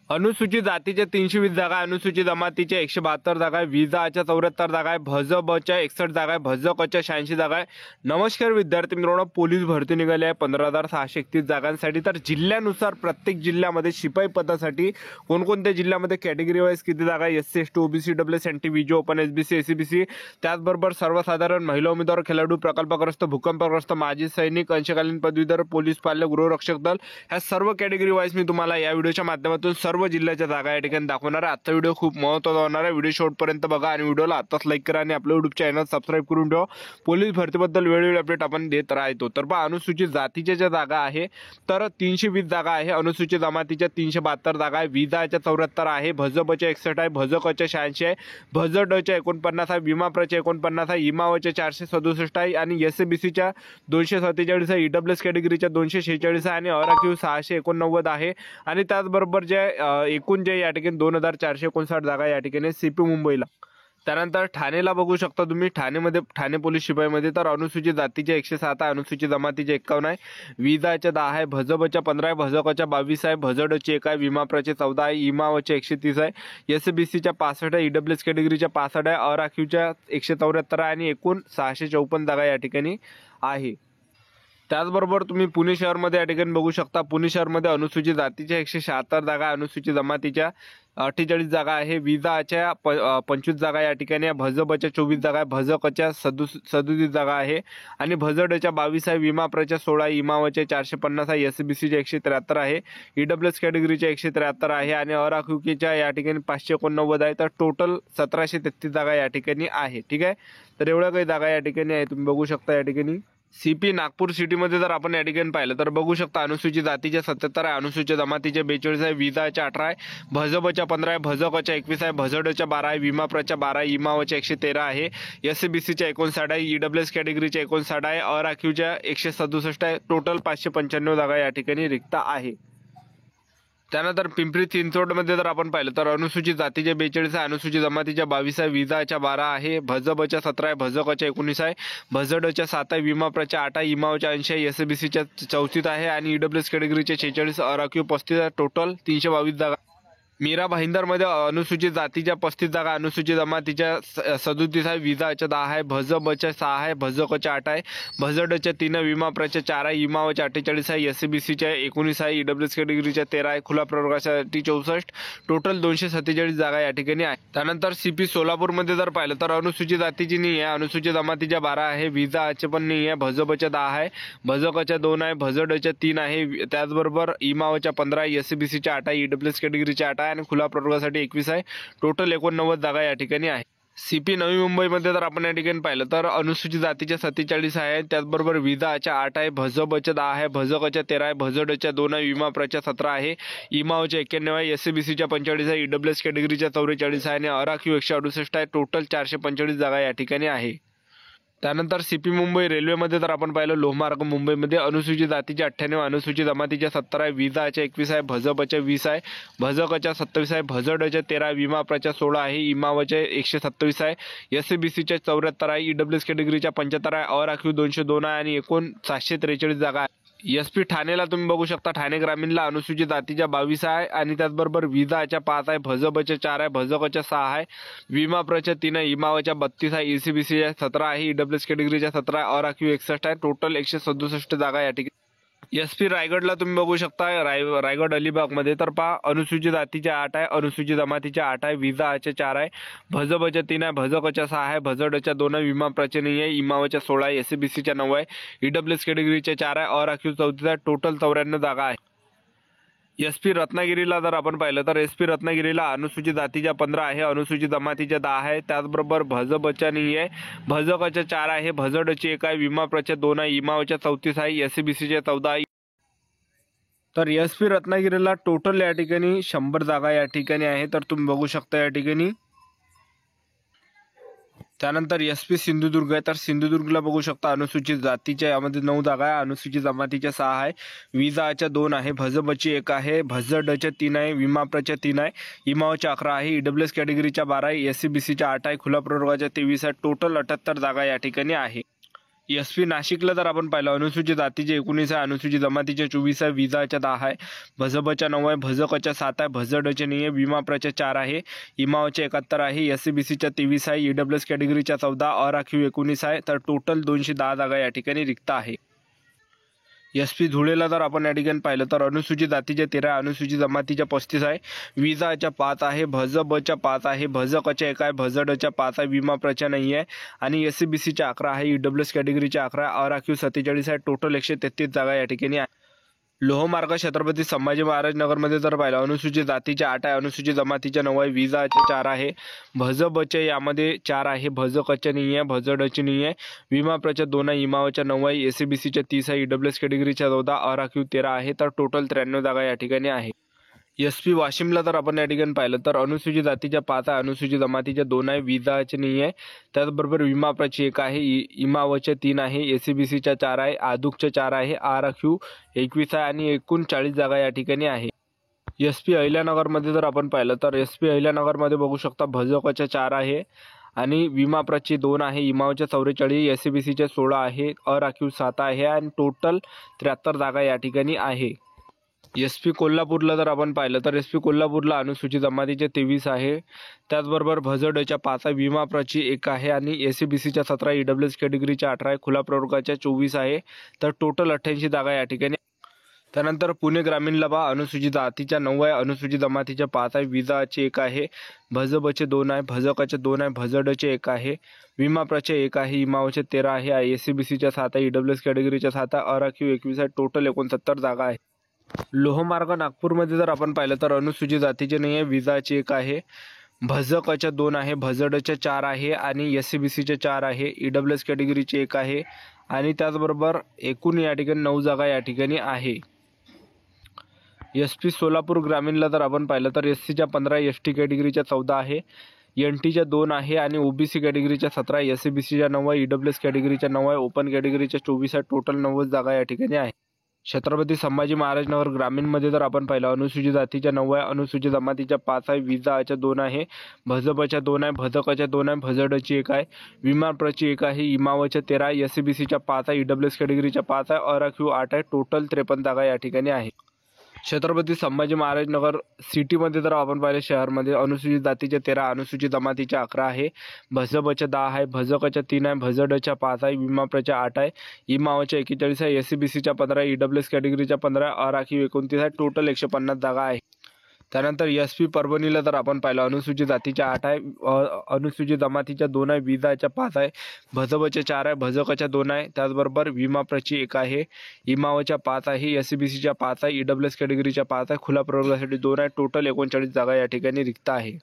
अनुसूचित जातीच्या 320 जागा आहे, अनुसूचित जमातीच्या 172 जागा आहे, विजाच्या 74 जागा आहे, भजबच्या 61 जागा आहे, भजकच्या 86 जागा आहे. नमस्कार विद्यार्थी मित्रांनो, पोलीस भरती निघाली आहे 15,631 जागांसाठी. तर जिल्ह्यानुसार प्रत्येक जिल्ह्यामध्ये शिपाई पदासाठी कोणकोणत्या जिल्ह्यामध्ये कॅटेगरी वाईज किती जागा आहे, SC ST OBC WS NT VJ open SBC SCBC, त्याचबरोबर सर्वसाधारण महिला उमेदवार, खेळाडू, प्रकल्पग्रस्त, भूकंपग्रस्त, माजी सैनिक, अंशकालीन पदवीधर, पोलीस पाल्य, गृहरक्षक दल, ह्या सर्व कॅटेगरी वाईज मी तुम्हाला या व्हिडिओच्या माध्यमातून सर्व जिल्ह्याच्या जागा या ठिकाणी दाखवणार आहे. आजचा व्हिडिओ खूप महत्त्वाचा होणार आहे. व्हिडिओ शेवटपर्यंत बघा आणि व्हिडिओला आताच लाईक करा आणि आपल्या युट्यूब चॅनल सबस्क्राईब करून ठेवा. पोलीस भरतीबद्दल वेळोवेळी अपडेट आपण देत राहतो. तर पहा, अनुसूचित जातीच्या ज्या जागा आहे तर 320 जागा आहे, अनुसूचित जमातीच्या 372 जागा आहे, विजाच्या 74 आहे, भजबच्या 61 आहे, भजकच्या 86 आहे, भजडच्या 49 आहे, विमाप्रच्या 49 आहे, इमावच्या 467 आहे आणि SCBCच्या 247 आहे, EWS कॅटेगरीच्या 246 आहे आणि अराखीव 689 आहे. आणि त्याचबरोबर जे एकूण जे या ठिकाणी 2459 जागा या ठिकाणी CP मुंबईला. त्यानंतर ठाणेला बघू शकता तुम्ही, ठाणे पोलीस शिपाईमध्ये तर अनुसूचित जातीच्या 107 आहे, अनुसूचित जमातीच्या 51 आहे, विजाच्या 10 आहे, भजबच्या 15 आहे, भजकच्या 22 आहे, भजडचे 1 आहे, विमाप्रचे 14 आहे, इमावच्या 130 आहे, SCBCच्या 65 आहे, EWS कॅटेगरीच्या 65 आहे, अराखीवच्या 174 आहे आणि एकूण 654 जागा या ठिकाणी आहे. त्याचबरोबर तुम्ही पुणे शहरमध्ये या ठिकाणी बघू शकता, पुणे शहरमध्ये अनुसूचित जातीच्या 176 जागा, अनुसूचित जमातीच्या 48 जागा आहे, विजाच्या 25 जागा या ठिकाणी आहे, भजबच्या 24 जागा आहे, भजकच्या 37 जागा आहे आणि भजडच्या 22 आहे, विमाप्रच्या 16 आहे, इमावच्या 450 आहे, SCBCच्या 173 आहे, EWS कॅटेगरीच्या 173 आहे आणि अराखीवच्या या ठिकाणी 589 आहे. तर टोटल 1733 जागा या ठिकाणी आहे. ठीक आहे, तर एवढ्या काही जागा या ठिकाणी आहे, तुम्ही बघू शकता. या ठिकाणी CP नागपूर सिटीमध्ये जर आपण या ठिकाणी पाहिलं तर बघू शकता, अनुसूचित जातीच्या 77 आहे, अनुसूचित जमातीच्या 42 आहे, विजाच्या 18 आहे, भजबच्या 15 आहे, भजकच्या 21 आहे, भजडच्या 12 आहे, विमाप्रच्या 12 आहे, इमावच्या 113 आहे, SCBCच्या 59 आहे, EWS कॅटेगरीच्या 59 आहे, अराखीवच्या 167 आहे. टोटल 595 जागा या ठिकाणी रिक्त आहे. त्यानंतर पिंपरी चिंचवडमध्ये जर आपण पाहिलं तर अनुसूचित जातीच्या 42 आहे, अनुसूचित जमातीच्या 22 आहे, विजाच्या 12 आहे, भजबच्या 17 आहे, भजकच्या 19 आहे, भजडच्या 7 आहे, विमाप्रच्या 8 आहे, इमावच्या 80 आहे, SCBCच्या 34 आहे आणि EWS कॅटेगरीच्या 46, अराखीव 35 आहे. टोटल 322 जागा. मीरा भाईंदरमध्ये अनुसूचित जातीच्या 35 जागा, अनुसूचित जमातीच्या 37 आहे, विजाच्या 10 आहे, भजबच्या 6 आहे, भजकच्या 8 आहे, भजडच्या 3 आहे, विमाप्रच्या 4 आहे, इमावच्या 48 आहे, SCBCच्या 19 आहे, EWS कॅटेगरीच्या 13 आहे, खुला प्रवर्गासाठी 64. टोटल 247 जागा या ठिकाणी आहे. त्यानंतर CP सोलापूरमध्ये जर पाहिलं तर अनुसूचित जातीची नाही आहे, अनुसूचित जमातीच्या 12 आहे, विजाचे पण नाही आहे, भजबच्या 10 आहे, भजकच्या 2 आहे, भजडच्या 3 आहे, त्याचबरोबर इमावच्या 15 आहे, SCBCच्या 8 आहे, EWS कॅटेगरीच्या 8 आहे आणि खुला प्रवर्गासाठी 21 आहे. टोटल 89 जागा या ठिकाणी आहे. CP नवी मुंबईमध्ये जर आपण या ठिकाणी पाहिलं तर अनुसूचित जातीच्या 47 आहे, त्याचबरोबर विजाच्या 8 आहे, भजबच्या 10 आहे, भजकच्या 13 आहे, भजडच्या 2 आहे, विमाप्रच्या 17 आहे, इमावच्या 91 आहे, SCBCच्या 45 आहे, EWS कॅटेगरीच्या 44 आहे आणि अराखीव 168 आहे. टोटल 445 जागा या ठिकाणी आहे. त्यानंतर CP मुंबई रेल्वेमध्ये जर आपण पाहिलं, लोहमार्ग मुंबईमध्ये अनुसूचित जातीच्या 98, अनुसूचित जमातीच्या 70 आहे, विजाच्या 21 आहे, भजबच्या 20 आहे, भजकच्या 27 आहे, भजडच्या 13, विमाप्रच्या 16 आहे, इमावच्या 127 आहे, SCBCच्या 74 आहे, EWS कॅटेगरीच्या 75 आहे, अराखीव 202 आहे आणि एकूण 743 जागा आहे. SP ठाणेला तुम्ही बघू शकता, ठाणे ग्रामीणला अनुसूचित जातीच्या 22 आहे आणि त्याचबरोबर विजाच्या 5 आहे, भजबच्या 4 आहे, भजकच्या 6 आहे, विमाप्रच्या 3 आहे, इमावच्या 32 आहे, SCBCच्या 17 आहे, EWS कॅटेगरीच्या 17 आहे, अराखीव 61 आहे. टोटल 167 जागा या ठिकाणी. SP रायगडला तुम्ही बघू शकता, रायगड अलिबागमध्ये तर पहा, अनुसूचित जातीच्या 8 आहे, अनुसूचित जमातीच्या 8 आहे, विजाच्या 4 आहे, भजबच्या 3 आहे, भजकच्या 6 आहे, भजडच्या 2 आहे, विमाप्रच्या नाही आहे, इमावच्या 16 आहे, SCBCच्या 9 आहे, EWS कॅटेगरीच्या 4 आहे, अराखीव 34 आहे. टोटल 94 जागा आहे. SP रत्नागिरीला जर आपण पाहिलं तर SP रत्नागिरीला अनुसूचित जातीच्या 15 आहे, अनुसूचित जमातीच्या 10 आहे, त्याचबरोबर भजबच्या नाही आहे, भजकच्या 4 आहे, भजडची 1 आहे, विमाप्रच्या 2 आहे, इमावच्या 34 आहे, SCBCच्या 14 आहे. तर SP रत्नागिरीला टोटल या ठिकाणी 100 जागा या ठिकाणी आहे. तर तुम्ही बघू शकता या ठिकाणी. त्यानंतर SP सिंधुदुर्ग आहे, तर सिंधुदुर्गला बघू शकता, अनुसूचित जातीच्या यामध्ये 9 जागा आहे, अनुसूचित जमातीच्या 6 आहे, विजाच्या 2 आहे, भजबची 1 आहे, भजडच्या 3 आहे, विमाप्रच्या 3 आहे, इमावच्या 11 आहे, EWS कॅटेगरीच्या 12 आहे, SCBCच्या 8 आहे, खुला प्रवर्गाच्या 23 आहे. टोटल 78 जागा या ठिकाणी आहे. SP नाशिकला जर आपण पाहिलं अनुसूचित जातीचे 19 आहे, अनुसूचित जमातीचे 24 आहे, विजाच्या 10 आहे, भजबच्या 9 आहे, भजकच्या 7 आहे, भजडचे नाही आहे, विमाप्रच्या 4 आहे, इमावच्या 71 आहे, SCBCच्या 23 आहे, EWS कॅटेगरीच्या 14, अराखीव 19 आहे. तर टोटल 210 जागा या ठिकाणी रिक्त आहे. SP धुळेला जर आपण या ठिकाणी पाहिलं तर अनुसूचित जातीच्या 13, अनुसूचित जमातीच्या 35 आहे, विजाच्या 5 आहे, भजबच्या 5 आहे, भजकच्या 1 आहे, भजडच्या 5 आहे, विमाप्रच्या नाही आहे आणि SCBCच्या 11 आहे, EWS कॅटेगरीच्या 11 आहे, अराखीव 47 आहे. टोटल 133 जागा या ठिकाणी आहे. लोहमार्ग छत्रपती संभाजी महाराज नगरमध्ये जर पाहिलं अनुसूचित जातीच्या 8 आहे, अनुसूचित जमातीच्या 9 आहे, विजाच्या 4 आहे, भजबच्या यामध्ये 4 आहे, भजकच्या नाही आहे, भजडची नाही आहे, विमाप्रच्या 2 आहे, इमावच्या 9 आहे, SCBCच्या 30 आहे, EWS कॅटेगरीच्या 14, अराखीव 13 आहे. तर टोटल 93 जागा या ठिकाणी आहे. SP वाशिमला जर आपण या ठिकाणी पाहिलं तर अनुसूचित जातीच्या 5 आहे, अनुसूचित जमातीच्या 2 आहे, विजाचे नाही आहे, त्याचबरोबर विमाप्रची 1 आहे, इमावच्या 3 आहे, SCBCच्या 4 आहे, आदुकच्या 4 आहे, आराखीव 21 आहे आणि एकूण 40 जागा या ठिकाणी आहे. SP अहिल्यानगरमध्ये जर आपण पाहिलं तर SP अहिल्यानगरमध्ये बघू शकता भजकच्या 4 आहे आणि विमाप्रची 2 आहे, इमावच्या 44, SCBCच्या 16 आहे, अराखीव 7 आहे आणि टोटल 73 जागा या ठिकाणी आहे. SP कोल्हापूरला जर आपण पाहिलं तर SP कोल्हापूरला अनुसूचित जमातीचे 23 आहे, त्याचबरोबर भजडच्या 5 आहे, विमाप्रची 1 आहे आणि SCBCच्या 17, EWS कॅटेगरीच्या 18 आहे, खुला प्रवर्गाच्या 24 आहे. तर टोटल 88 जागा या ठिकाणी. त्यानंतर पुणे ग्रामीणला अनुसूचित जातीच्या 9 आहे, अनुसूचित जमातीच्या 5 आहे, विजाचे 1 आहे, भजबचे 2 आहे, भजकचे 2 आहे, भजडचे 1 आहे, विमाप्रचे 1 आहे, इमावचे 13 आहे, SCBCच्या 7 आहे, EWS कॅटेगरीच्या 7 आहे, अराखीव 21 आहे. टोटल 69 जागा आहे. लोहमार्ग नागपूरमध्ये जर आपण पाहिलं तर अनुसूचित जातीचे नाही आहे, विजाची 1 आहे, भजकच्या 2 आहे, भजडच्या 4 आहे आणि SCBCच्या 4 आहे, EWS कॅटेगरीची 1 आहे आणि त्याचबरोबर एकूण या ठिकाणी 9 जागा या ठिकाणी आहे. SP सोलापूर ग्रामीणला जर आपण पाहिलं तर SCच्या 15, ST कॅटेगरीच्या 14 आहे, NTच्या 2 आहे आणि OBC कॅटेगरीच्या 17, SCBCच्या 9 आहे, EWS कॅटेगरीच्या 9 आहे, ओपन कॅटेगरीच्या 24 आहे. टोटल 90 जागा या ठिकाणी आहे. छत्रपती संभाजी महाराज नगर ग्रामीणमध्ये जर आपण पाहिलं अनुसूचित जातीच्या 9 आहे, अनुसूचित जमातीच्या 5 आहे, विजाच्या 2 आहे, भजबच्या 2 आहे, भजकच्या 2 आहे, भजडची 1 आहे, विमाप्रची 1 आहे, इमावच्या 13 आहे, SCBCच्या 5 आहे, EWS कॅटेगरीच्या 5 आहे, अराखीव 8 आहे. टोटल 53 जागा या ठिकाणी आहे. छत्रपती संभाजी महाराज नगर सिटीमध्ये जर आपण पाहिलं शहरमध्ये अनुसूचित जातीच्या 13, अनुसूचित जमातीच्या 11 आहे, भजबच्या 10 आहे, भजकच्या 3 आहे, भजडच्या 5 आहे, विमाप्रच्या 8 आहे, इमावच्या 41 आहे, SCBCच्या 15 आहे, EWS कॅटेगरीच्या 15 आहे, अराखीव 29 आहे. टोटल 150 जागा आहे. त्यानंतर SP परभणीला जर आपण पाहिलं अनुसूचित जातीच्या 8 आहे, अनुसूचित जमातीच्या 2 आहे, विजाच्या 5 आहे, भजबच्या 4 आहे, भजकच्या 2 आहे, त्याचबरोबर विमाप्रची 1 आहे, इमावच्या 5 आहे, SCBCच्या 5 आहे, EWS कॅटेगरीच्या 5 आहे, खुला प्रवर्गासाठी 2 आहे. टोटल 39 जागा या ठिकाणी रिक्त आहे.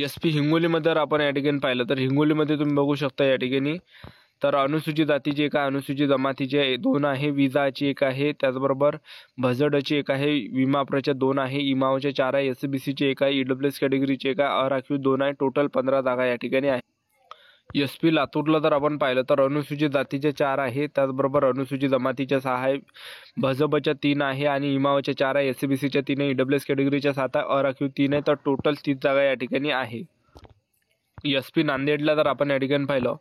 SP हिंगोलीमध्ये जर आपण या ठिकाणी पाहिलं तर हिंगोलीमध्ये तुम्ही बघू शकता या ठिकाणी तर अनुसूचित जातीची 1 आहे, अनुसूचित जमातीचे 2 आहे, विजाची 1 आहे, त्याचबरोबर भजडची 1 आहे, विमाप्रच्या 2 आहे, इमावच्या 4 आहे, SCBCची 1 आहे, EWS कॅटेगरीची 1 आहे, अराखीव 2 आहे. टोटल 15 जागा या ठिकाणी आहे. SP लातूरला जर आपण पाहिलं तर अनुसूचित जातीचे 4 आहे, त्याचबरोबर अनुसूचित जमातीच्या 6 आहे, भजबच्या 3 आहे आणि इमावच्या 4 आहे, SCBCच्या 3 आहे, EWS कॅटेगरीच्या 7 आहे, अराखीव 3 आहे. तर टोटल 30 जागा या ठिकाणी आहे. SP नांदेडला जर आपण या ठिकाणी पाहिलं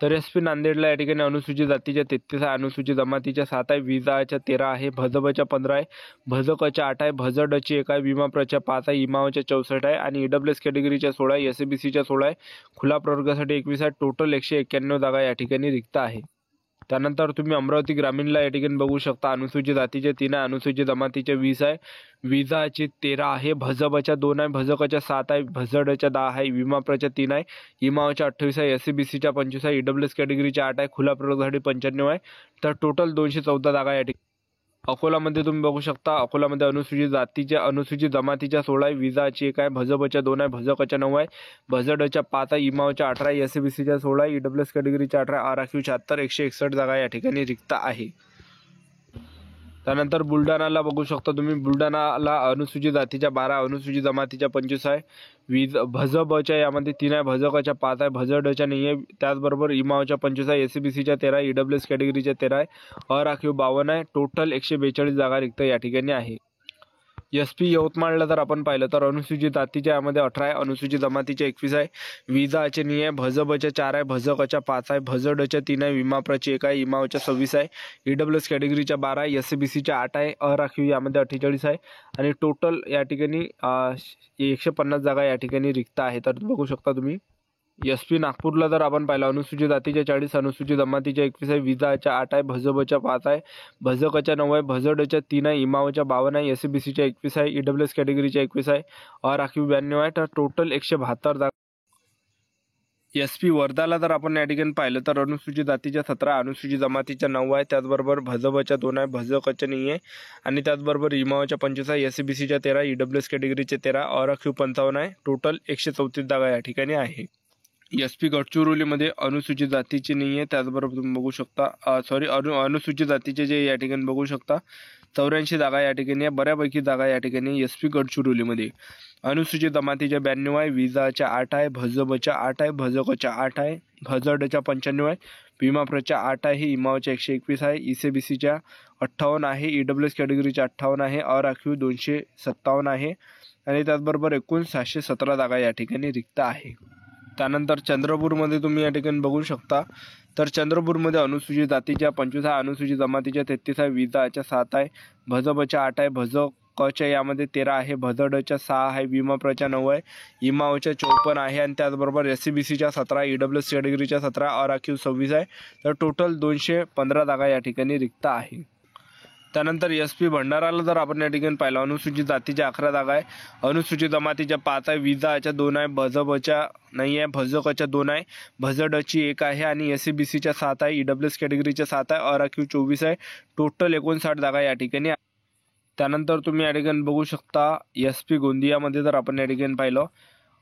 तर SP नांदेडला या ठिकाणी अनुसूचित जातीच्या 33 आहे, अनुसूचित जमातीच्या 7 आहे, विजाच्या 13 आहे, भजबच्या 15 आहे, भजकच्या 8 आहे, भजडची 1 आहे, विमाप्रच्या 5 आहे, इमावच्या 64 आहे आणि EWS कॅटेगरीच्या 16 आहे, SCBCच्या 16 आहे, खुला प्रवर्गासाठी 21 आहे. टोटल 191 जागा या ठिकाणी रिक्त आहे. त्यानंतर तुम्ही अमरावती ग्रामीणला या ठिकाणी बघू शकता अनुसूचित जातीचे 3 आहे, अनुसूचित जमातीचे 20 आहे, विजाची 13 आहे, भजबच्या 2 आहे, भजकच्या 7 आहे, भजडच्या 10 आहे, विमाप्रच्या 3 आहे, इमावच्या 28 आहे, SCBCच्या 25 आहे, EWS कॅटेगरीच्या 8 आहे, खुला प्रवर्गासाठी 95 आहे. तर टोटल 214 जागा या ठिकाणी. अकोलामध्ये तुम्ही बघू शकता अकोलामध्ये अनुसूचित जमातीच्या 16 आहे, विजाची 1 आहे, भजबच्या 2 आहे, भजकच्या 9 आहे, भजडच्या 5 आहे, इमावच्या 18 आहे, SCBCच्या 16 आहे, EWS कॅटेगरीच्या 18 आहे, अराखीव 76, 161 जागा या ठिकाणी रिक्त आहे. त्यानंतर बुलढाणाला बघू शकता तुम्ही बुलढाणाला अनुसूचित जातीच्या 12, अनुसूचित जमातीच्या 25 आहे, भजबच्या यामध्ये 3 आहे, भजकच्या 5 आहे, भजडच्या नाही आहे, त्याचबरोबर इमावच्या 25 आहे, SCBCच्या 13, EWS कॅटेगरीच्या 13 आहे, अराखीव 52 आहे. टोटल 142 जागा रिक्त या ठिकाणी आहे. SP यवतमाळला जर आपण पाहिलं तर अनुसूचित जातीच्या यामध्ये 18 आहे, अनुसूचित जमातीच्या 21 आहे, विजाचे नाही आहे, भजबच्या 4 आहे, भजकच्या 5 आहे, भजडच्या 3 आहे, विमाप्रची 1 आहे, इमावच्या 26 आहे, EWS कॅटेगरीच्या 12 आहे, SCBCच्या 8 आहे, अराखीव यामध्ये 48 आहे आणि टोटल या ठिकाणी 150 जागा या ठिकाणी रिक्त आहे. तर बघू शकता तुम्ही. SP नागपूरला जर आपण पाहिलं अनुसूचित जातीच्या 40, अनुसूचित जमातीच्या 21 आहे, विजाच्या 8 आहे, भजबच्या 5 आहे, भजकच्या 9 आहे, भजडच्या 3 आहे, इमावच्या 52 आहे, SCBCच्या 21 आहे, EWS कॅटेगरीच्या 21 आहे, अराखीव 92 आहे. तर टोटल 172 जागा. SP वर्धाला जर आपण या ठिकाणी पाहिलं तर अनुसूचित जातीच्या 17, अनुसूचित जमातीच्या 9 आहे, त्याचबरोबर भजबच्या 2 आहे, भजकच्या नाही आहे आणि त्याचबरोबर इमावच्या 25 आहे, SCBCच्या 13, EWS कॅटेगरीचे 13, अराखीव 55 आहे. टोटल 134 जागा या ठिकाणी आहे. SP गडचिरोलीमध्ये अनुसूचित जातीची नाही आहे, त्याचबरोबर तुम्ही बघू शकता अनुसूचित जातीचे जे या ठिकाणी बघू शकता 84 जागा या ठिकाणी आहे. बऱ्यापैकी जागा या ठिकाणी SP गडचिरोलीमध्ये. अनुसूचित जमातीच्या 92 आहे, विजाच्या 8 आहे, भजबच्या 8 आहे, भजकच्या 8 आहे, भजडच्या 95 आहे, भीमाप्रच्या 8 आहे, इमावच्या 121 आहे, ECBCच्या 58 आहे, EWS कॅटेगरीच्या 58 आहे, अराखीव 257 आहे आणि त्याचबरोबर एकूण 717 जागा या ठिकाणी रिक्त आहे. त्यानंतर चंद्रपूरमध्ये तुम्ही या ठिकाणी बघू शकता तर चंद्रपूरमध्ये अनुसूचित जातीच्या 25 आहे, अनुसूचित जमातीच्या 33 आहे, विजाच्या 7 आहे, भजबच्या 8 आहे, भजकच्या यामध्ये 13 आहे, भजडच्या 6 आहे, विमाप्रच्या 9 आहे, इमावच्या 54 आहे आणि त्याचबरोबर SCBCच्या 17, EWS कॅटेगरीच्या 17, अराखीव 26 आहे. तर टोटल 215 जागा या ठिकाणी रिक्त आहे. त्यानंतर SP भंडाराला जर आपण या ठिकाणी पाहिलं अनुसूचित जातीच्या 11 जागा आहे, अनुसूचित जमातीच्या 5 आहे, विजाच्या 2 आहे, भजबच्या नाही आहे, भजकच्या 2 आहे, भजडची 1 आहे आणि SCBCच्या 7 आहे, EWS कॅटेगरीच्या 7 आहे, अराखीव 24 आहे. टोटल 59 जागा या ठिकाणी. त्यानंतर तुम्ही या ठिकाणी बघू शकता SP गोंदियामध्ये जर आपण या ठिकाणी पाहिलं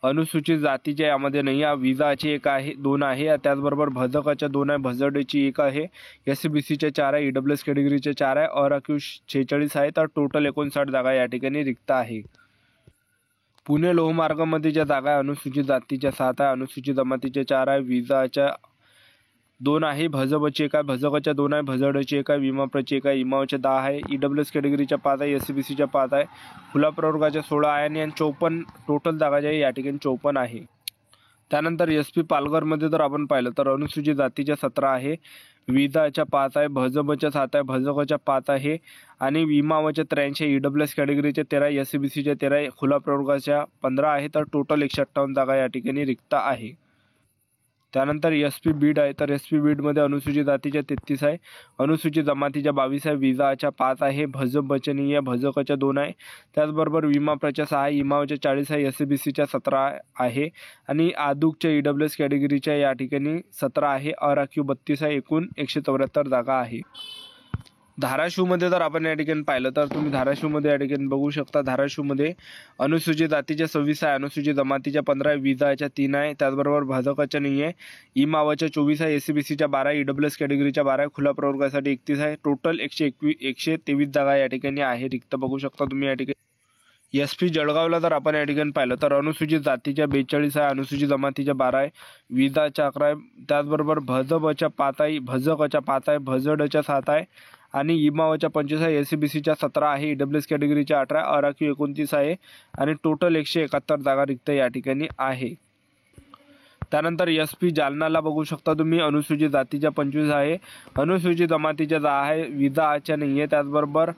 अनुसूचित जातीच्या यामध्ये नाही आहे, विजाची 1 आहे, 2 आहे, त्याचबरोबर भजकच्या 2 आहे, भजडची 1 आहे, SCBCच्या 4 आहे, EWS कॅटेगरीच्या 4 आहे, अराखीव 46 आहे. तर टोटल 59 जागा या ठिकाणी रिक्त आहे. पुणे लोहमार्गामध्ये ज्या जागा आहे अनुसूचित जातीच्या 7 आहे, अनुसूचित जमातीच्या 4 आहे, विजाच्या 2 आहे, भजबची 1 आहे, भजकच्या 2 आहे, भजडची 1 आहे, विमाप्रची 1 आहे, इमावच्या 10 आहे, EWS कॅटेगरीच्या 5 आहे, SCBCच्या 5 आहे, खुला प्रवर्गाच्या 16 आहे आणि 54 टोटल जागा ज्या या ठिकाणी 54 आहे. त्यानंतर SP पालघरमध्ये जर आपण पाहिलं तर अनुसूचित जातीच्या 17 आहे, विजाच्या 5 आहे, भजबच्या 7 आहे, भजकच्या 5 आहे आणि विमावच्या 83, EWS कॅटेगरीच्या 13, SCBCच्या 13, खुला प्रवर्गाच्या 15 आहे. तर टोटल 158 जागा या ठिकाणी रिक्त आहे. त्यानंतर SP बीड आहे, तर SP बीडमध्ये अनुसूचित जातीच्या 33 आहे, अनुसूचित जमातीच्या 22 आहे, विजाच्या 5 आहे, भजबच्या नाही आहे, भजकच्या 2 आहे, त्याचबरोबर विमाप्रच्या 6 आहे, इमावच्या 40 आहे, SCBCच्या 17 आहे आणि आदुकच्या EWS कॅटेगरीच्या या ठिकाणी 17 आहे, अराखीव 32 आहे. एकूण 174 जागा आहे. धाराशिवमध्ये जर आपण या ठिकाणी पाहिलं तर तुम्ही धाराशिवमध्ये या ठिकाणी बघू शकता धाराशिवमध्ये अनुसूचित जातीच्या 26 आहे, अनुसूचित जमातीच्या 15 आहे, विजाच्या 3 आहे, त्याचबरोबर भजकच्या नाही आहे, इमावच्या 24 आहे, SCBCच्या 12 आहे, EWS कॅटेगरीच्या 12 आहे, खुल्या प्रवर्गासाठी 31 आहे. टोटल 123 जागा या ठिकाणी आहे रिक्त. बघू शकता तुम्ही या ठिकाणी. SP जळगावला जर आपण या ठिकाणी पाहिलं तर अनुसूचित जातीच्या 42 आहे, अनुसूचित जमातीच्या 12 आहे, विजाच्या 11 आहे, त्याचबरोबर भजबच्या 5 आहे, भजकच्या 5 आहे, भजडच्या 7 आहे आणि इमावच्या 25 आहे, SCBCच्या 17 आहे, EWS कॅटेगरीच्या 18, अराखीव 29 आहे आणि टोटल 171 जागा रिक्त या ठिकाणी आहे. त्यानंतर SP जालनाला बघू शकता तुम्ही अनुसूचित जातीच्या 25 आहे, अनुसूचित जमातीच्या 10 आहे, विजाच्या नाही आहे, त्याचबरोबर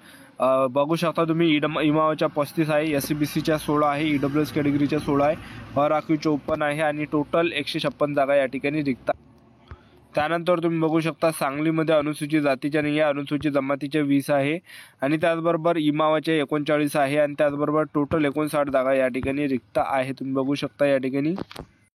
बघू शकता तुम्ही इमावच्या 35 आहे, SCBCच्या 16 आहे, EWS कॅटेगरीच्या 16 आहे, अराखीव 54 आहे आणि टोटल 156 जागा या ठिकाणी रिक्त. त्यानंतर तुम्ही बघू शकता सांगलीमध्ये अनुसूचित जातीच्या नाही आहे, अनुसूचित जमातीच्या 20 आहे आणि त्याचबरोबर इमावाच्या 39 आहे आणि त्याचबरोबर टोटल 59 जागा या ठिकाणी रिक्त आहे. तुम्ही बघू शकता या ठिकाणी.